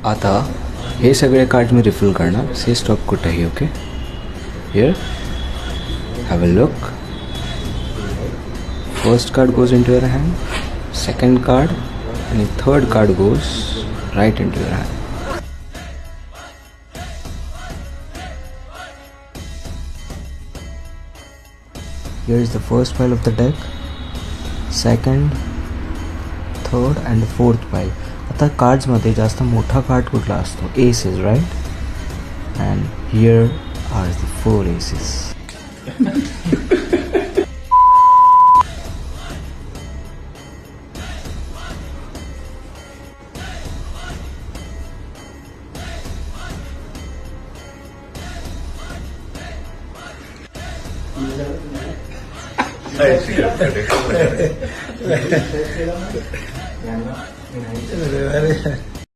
आता हे सगळे कार्ड मी रिफिल करणार. से स्टॉप कुठेही. Okay, here have a look. First card goes in to your hand, second card आणि third card goes right in to your hand. Here is the first pile of the deck, second, third and fourth pile. आता कार्ड्समध्ये जास्त मोठा card कुठला असतो? Aces, right? And here are the 4 aces. अरे